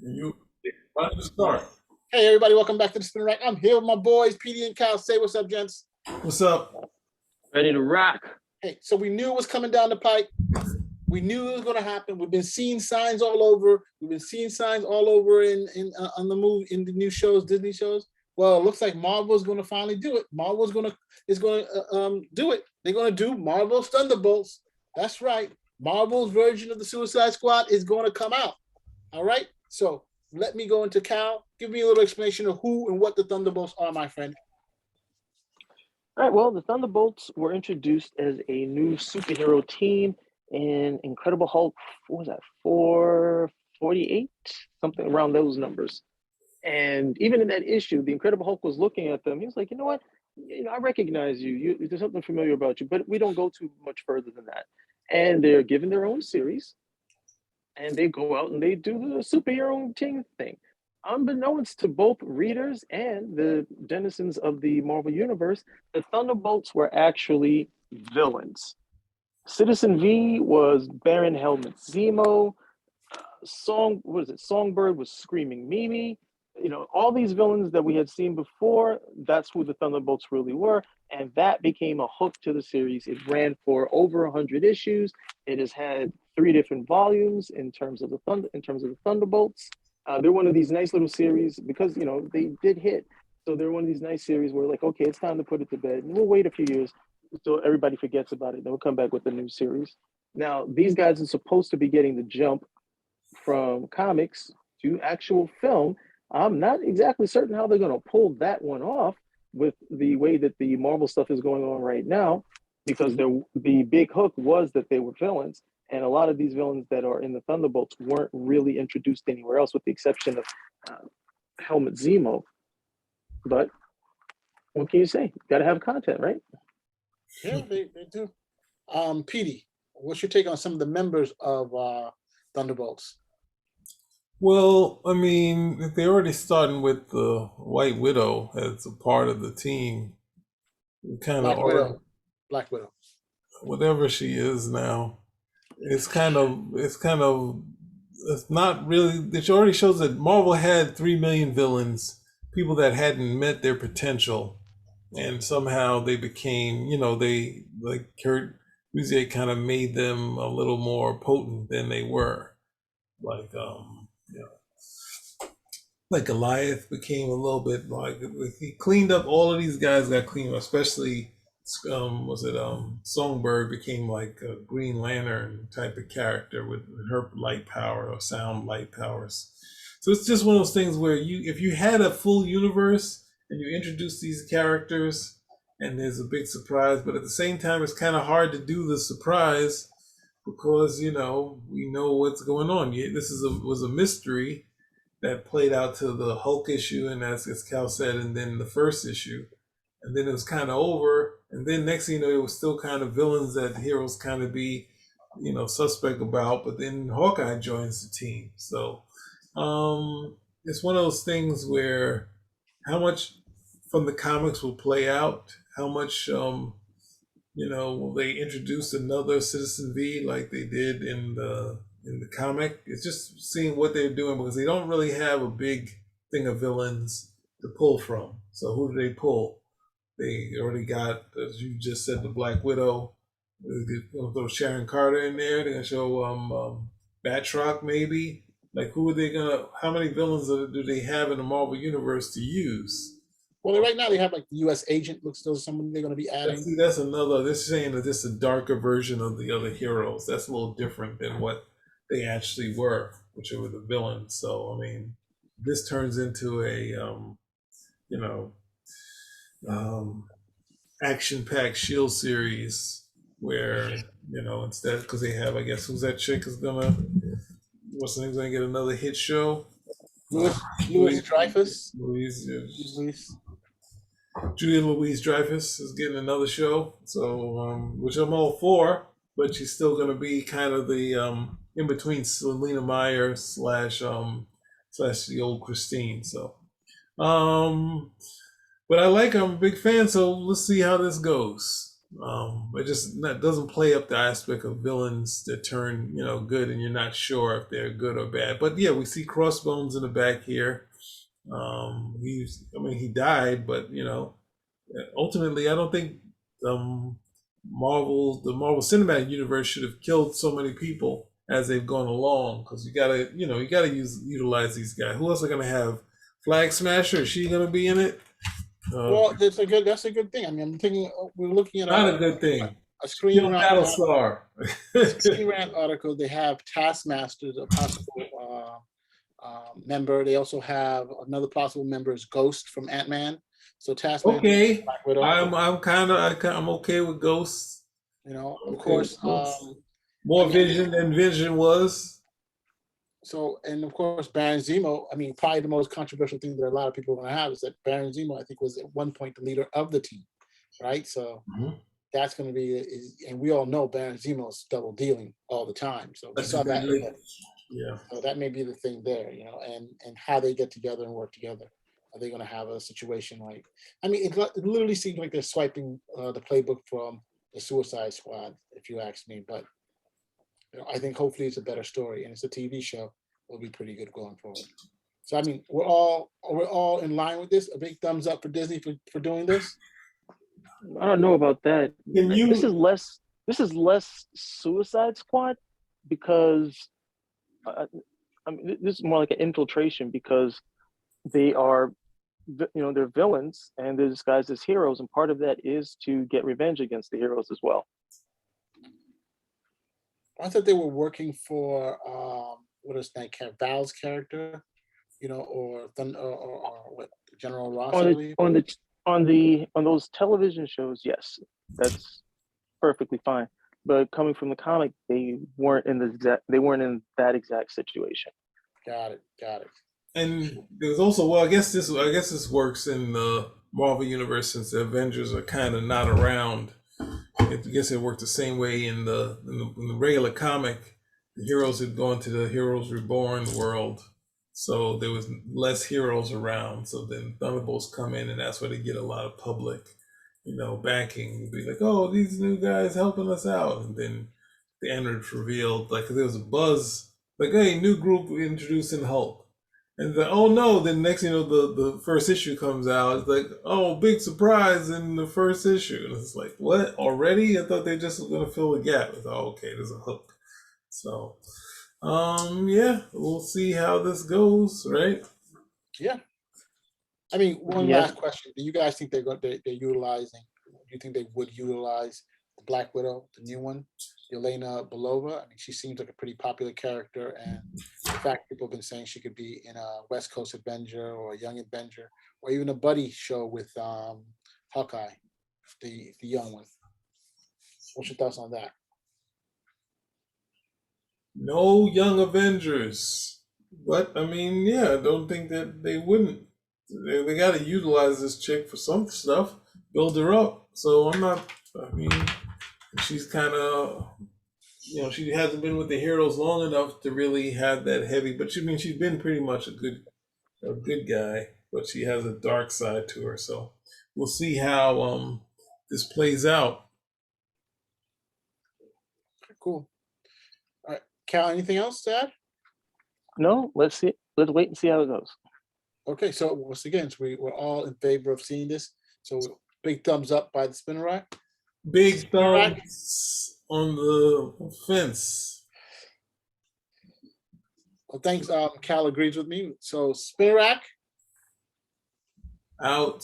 You why don't you start? Hey, everybody, welcome back to the Spin Rack. I'm here with my boys, PD and Kyle. Say what's up, gents. What's up? Ready to rock. Hey, so we knew it was coming down the pipe. We knew it was going to happen. We've been seeing signs all over. We've been seeing signs all over on the movie, in the new shows, Disney shows. Well, it looks like Marvel's going to finally do it. Marvel's going to do it. They're going to do Marvel's Thunderbolts. That's right. Marvel's version of the Suicide Squad is going to come out. All right. So let me go into Cal. Give me a little explanation of who and what the Thunderbolts are, my friend. All right, well, the Thunderbolts were introduced as a new superhero team in Incredible Hulk, what was that, 448? Something around those numbers. And even in that issue, the Incredible Hulk was looking at them. He was like, you know what? I recognize you. There's something familiar about you, but we don't go too much further than that. And they're given their own series, and they go out and they do the superhero team thing. Unbeknownst to both readers and the denizens of the Marvel Universe, the Thunderbolts were actually villains. Citizen V was Baron Helmut Zemo. Songbird was Screaming Mimi. All these villains that we had seen before, that's who the Thunderbolts really were. And that became a hook to the series. It ran for over 100 issues. It has had 3 different volumes in terms of the Thunderbolts. They're one of these nice little series because they did hit. So they're one of these nice series where like, okay, it's time to put it to bed. And we'll wait a few years so everybody forgets about it. Then we'll come back with a new series. Now, these guys are supposed to be getting the jump from comics to actual film. I'm not exactly certain how they're going to pull that one off with the way that the Marvel stuff is going on right now, because the big hook was that they were villains. And a lot of these villains that are in the Thunderbolts weren't really introduced anywhere else, with the exception of Helmut Zemo. But what can you say? Got to have content, right? Yeah, they do. PD, what's your take on some of the members of Thunderbolts? Well, I mean, if they're already starting with the White Widow as a part of the team, kind of, Black or Widow. Black Widow. whatever she is now, it's not really. It already shows that Marvel had 3 million villains, people that hadn't met their potential, and somehow they became, they like Kurt Busiek kind of made them a little more potent than they were. Like like Goliath became a little bit like he cleaned up all of these guys got cleaned up, especially was it Songbird became like a Green Lantern type of character with her light power or sound light powers. So it's just one of those things where if you had a full universe and you introduce these characters and there's a big surprise, but at the same time it's kind of hard to do the surprise because we know what's going on. Was a mystery that played out to the Hulk issue, and as Cal said, and then the first issue, and then it was kind of over, and then next thing you know, it was still kind of villains that heroes kind of be, suspect about, but then Hawkeye joins the team, so it's one of those things where how much from the comics will play out, how much will they introduce another Citizen V like they did in the comic. It's just seeing what they're doing because they don't really have a big thing of villains to pull from. So who do they pull? They already got, as you just said, the Black Widow. They're gonna throw Sharon Carter in there. They're gonna show Batroc maybe. Like who are they gonna? How many villains do they have in the Marvel universe to use? Well, right now they have like the U.S. agent. Looks like someone they're going to be adding. See, that's another. They're saying that this is a darker version of the other heroes. That's a little different than what they actually were, which were the villains. So, I mean, this turns into a, you know, action-packed Shield series where, instead, because they have, I guess, who's that chick is gonna, what's the name's gonna get another hit show? Louis Dreyfus. Julia Louise Dreyfus is getting another show, so which I'm all for, but she's still gonna be kind of the in between Selena Meyer slash the old Christine. So, but I like her. I'm a big fan. So let's see how this goes. It just doesn't play up the aspect of villains that turn good, and you're not sure if they're good or bad. But yeah, we see Crossbones in the back here. He died, but ultimately, I don't think um, the Marvel Cinematic Universe should have killed so many people as they've gone along, because you gotta utilize these guys. Who else are gonna have? Flag Smasher? Is she gonna be in it? Well, that's a good thing. I mean, I'm thinking we're looking at Not a good thing. a Screen Still Rant Battlestar. Screen Rant article. They have Taskmaster, a possible member. They also have another possible member is Ghost from Ant-Man. So Taskmaster, Okay, Black Widow. I'm okay with Ghosts. Of Okay with course. Ghosts. I More mean, Vision than Vision was. so, and of course, Baron Zemo. I mean, probably the most controversial thing that a lot of people are going to have is that Baron Zemo, I think, was at one point the leader of the team, right? So that's going to be, and we all know Baron Zemo's double dealing all the time. So we saw that. Yeah. So that may be the thing there, and how they get together and work together. Are they going to have a situation like? I mean, it literally seems like they're swiping the playbook from the Suicide Squad, if you ask me. But I think hopefully it's a better story, and it's a TV show. It'll be pretty good going forward. So I mean, we're all in line with this. A big thumbs up for Disney for doing this. I don't know about that. Can you? This is less Suicide Squad because I mean this is more like an infiltration because they are they're villains and they're disguised as heroes, and part of that is to get revenge against the heroes as well. I thought they were working for what is that? Val's character, or what? General Ross, I believe. On those television shows, yes, that's perfectly fine. But coming from the comic, they weren't in that exact situation. Got it. And there's also, I guess this works in the Marvel universe since the Avengers are kind of not around. I guess it worked the same way in the regular comic. The heroes had gone to the Heroes Reborn world, so there was less heroes around. So then Thunderbolts come in, and that's where they get a lot of public, backing. Be like, oh, these new guys helping us out, and then the end is revealed. Like there was a buzz, like, hey, new group introducing Hulk. And oh no, then next the first issue comes out. It's like, oh, big surprise in the first issue. And it's like, what, already? I thought they just were gonna fill the gap. It's okay, there's a hook. So yeah, we'll see how this goes, right? Yeah. I mean, one last question. Do you guys think they're utilizing, do you think they would utilize the Black Widow, the new one, Yelena Belova? I mean, she seems like a pretty popular character, and in fact, people have been saying she could be in a West Coast Avenger or a Young Avenger, or even a buddy show with Hawkeye, the young one. What's your thoughts on that? No Young Avengers. But I mean, yeah, I don't think that they wouldn't. They got to utilize this chick for some stuff, build her up. So I mean, she's kind of, she hasn't been with the heroes long enough to really have that heavy. But she's been pretty much a good guy, but she has a dark side to her. So we'll see how this plays out. Cool. All right, Cal, anything else to add? No, let's see. Let's wait and see how it goes. Okay, so once again, we're all in favor of seeing this. So big thumbs up by the Spinner Rack. Big thumbs on the fence. Well, thanks. Cal agrees with me. So Spinner Rack out.